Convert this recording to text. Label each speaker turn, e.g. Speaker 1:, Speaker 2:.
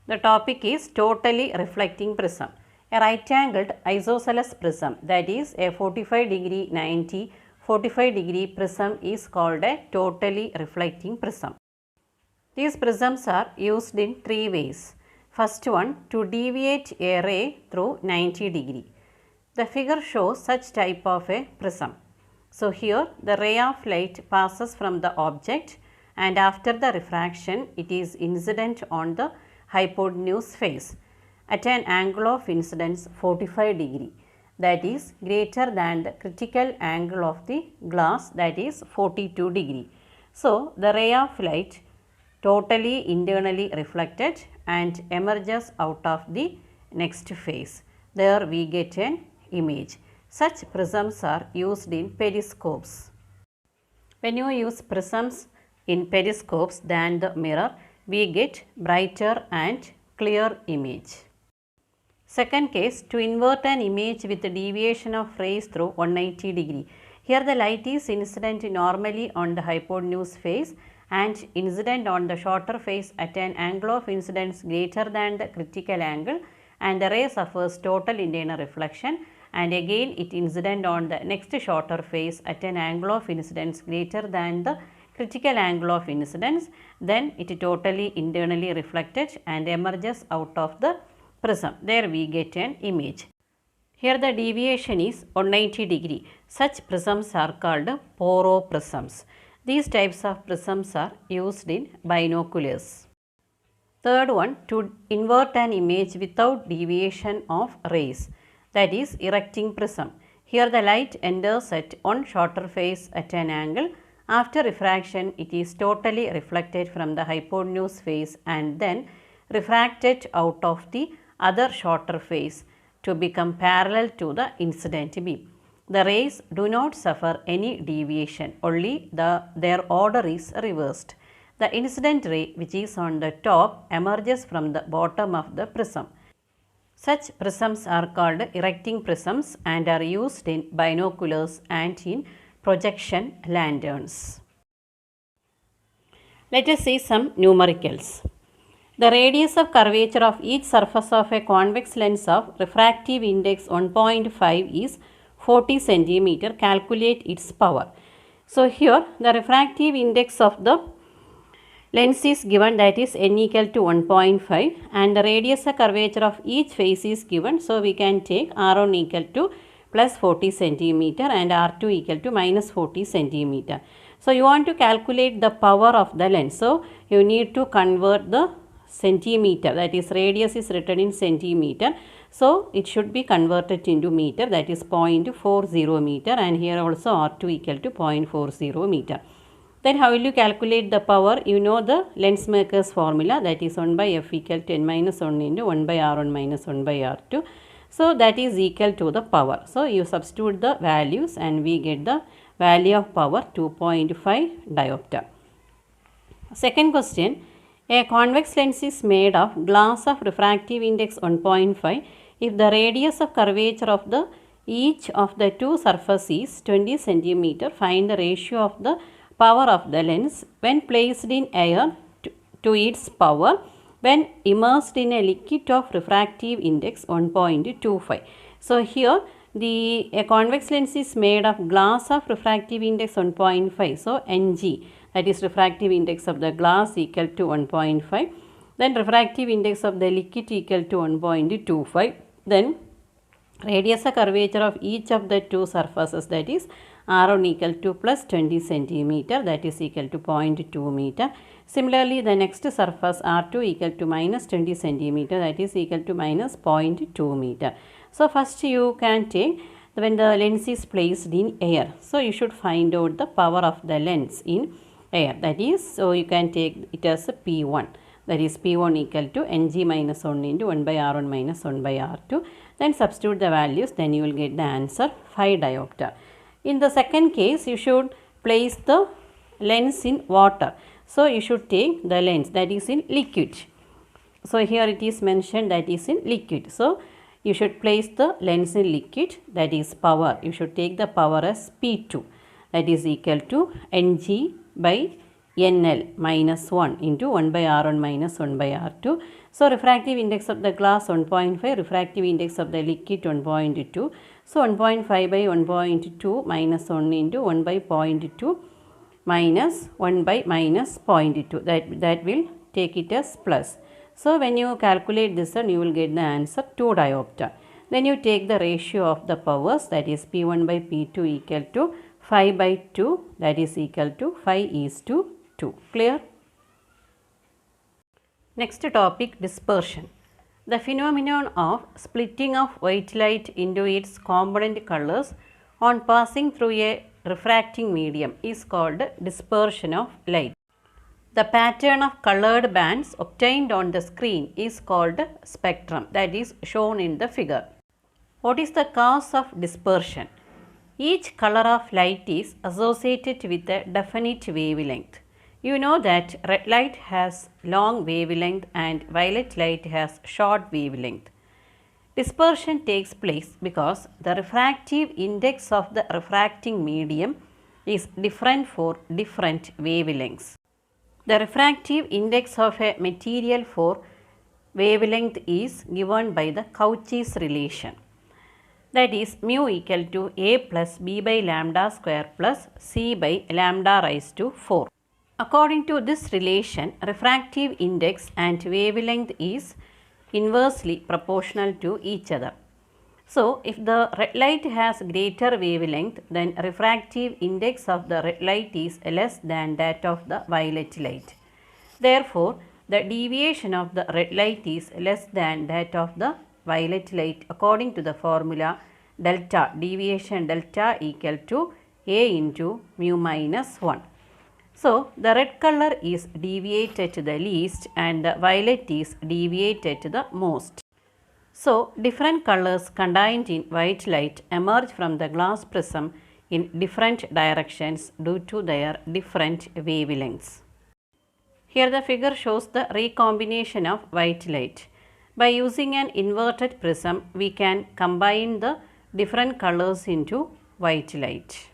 Speaker 1: The topic is totally reflecting prism. A right-angled isosceles prism, that is a 45 degree 90 45 degree prism, is called a totally reflecting prism. These prisms are used in three ways. First one, to deviate a ray through 90 degree. The figure shows such type of a prism. So here the ray of light passes from the object, and after the refraction it is incident on the hypotenuse face at an angle of incidence 45 degree, that is greater than the critical angle of the glass, that is 42 degree. So the ray of light totally internally reflected and emerges out of the next phase. There we get an image. Such prisms are used in periscopes. When you use prisms in periscopes than the mirror, we get brighter and clear image. Second case, to invert an image with a deviation of rays through 180 degree. Here the light is incident normally on the hypotenuse face and incident on the shorter face at an angle of incidence greater than the critical angle, and the ray suffers total internal reflection, and again it incident on the next shorter face at an angle of incidence greater than the critical angle of incidence. Then it totally internally reflected and emerges out of the prism. There we get an image. Here the deviation is 180 degree. Such prisms are called poro prisms. These types of prisms are used in binoculars. Third one, to invert an image without deviation of rays, that is erecting prism. Here the light enters at one shorter face at an angle. After refraction it is totally reflected from the hypotenuse face and then refracted out of the other shorter face to become parallel to the incident beam. The rays do not suffer any deviation, only their order is reversed. The incident ray, which is on the top, emerges from the bottom of the prism. Such prisms are called erecting prisms and are used in binoculars and in projection lanterns. Let us see some numericals. The radius of curvature of each surface of a convex lens of refractive index 1.5 is 40 cm. Calculate its power. So here the refractive index of the lens is given, that is n equal to 1.5, and the radius of curvature of each face is given. So we can take r1 equal to plus 40 cm and r2 equal to minus 40 cm. So you want to calculate the power of the lens. So you need to convert the centimeter, that is radius is written in centimeter. So it should be converted into meter, that is 0.40 meter, and here also r2 equal to 0.40 meter. Then how will you calculate the power? You know the lens maker's formula, that is 1 by f equal to n minus 1 into 1 by r1 minus 1 by r2. So that is equal to the power. So you substitute the values and we get the value of power 2.5 diopter. Second question, a convex lens is made of glass of refractive index 1.5. If the radius of curvature of the each of the two surfaces is 20 cm, find the ratio of the power of the lens when placed in air to its power when immersed in a liquid of refractive index 1.25. So here a convex lens is made of glass of refractive index 1.5. So Ng, that is refractive index of the glass, equal to 1.5. Then refractive index of the liquid equal to 1.25. Then radius of curvature of each of the two surfaces, that is r1 equal to plus 20 cm, that is equal to 0.2 meter. Similarly the next surface r2 equal to minus 20 cm, that is equal to minus 0.2 meter. So first you can take when the lens is placed in air. So you should find out the power of the lens in air, that is, so you can take it as a P1, that is P1 equal to Ng minus 1 into 1 by r1 minus 1 by r2. Then substitute the values, then you will get the answer 5 diopter. In the second case, you should place the lens in water. So you should take the lens that is in liquid. So here it is mentioned that is in liquid. So you should place the lens in liquid, that is power. You should take the power as P2, that is equal to Ng by NL minus 1 into 1 by R1 minus 1 by R2. So refractive index of the glass 1.5, refractive index of the liquid 1.2. So 1.5 by 1.2 minus 1 into 1 by 0.2 minus 1 by minus 0.2. That will take it as plus. So when you calculate this one, you will get the answer 2 diopter. Then you take the ratio of the powers, that is P1 by P2 equal to 5 by 2, that is equal to 5:2. Clear? Next topic, dispersion. The phenomenon of splitting of white light into its component colors on passing through a refracting medium is called dispersion of light. The pattern of colored bands obtained on the screen is called spectrum, that is shown in the figure. What is the cause of dispersion? Each color of light is associated with a definite wavelength. You know that red light has long wavelength and violet light has short wavelength. Dispersion takes place because the refractive index of the refracting medium is different for different wavelengths. The refractive index of a material for wavelength is given by the Cauchy's relation. That is mu equal to A plus B by lambda square plus C by lambda raised to 4. According to this relation, refractive index and wavelength is inversely proportional to each other. So, if the red light has greater wavelength, then refractive index of the red light is less than that of the violet light. Therefore, the deviation of the red light is less than that of the violet light according to the formula delta, deviation delta equal to A into mu minus 1. So, the red color is deviated to the least and the violet is deviated to the most. So, different colors contained in white light emerge from the glass prism in different directions due to their different wavelengths. Here the figure shows the recombination of white light. By using an inverted prism, we can combine the different colors into white light.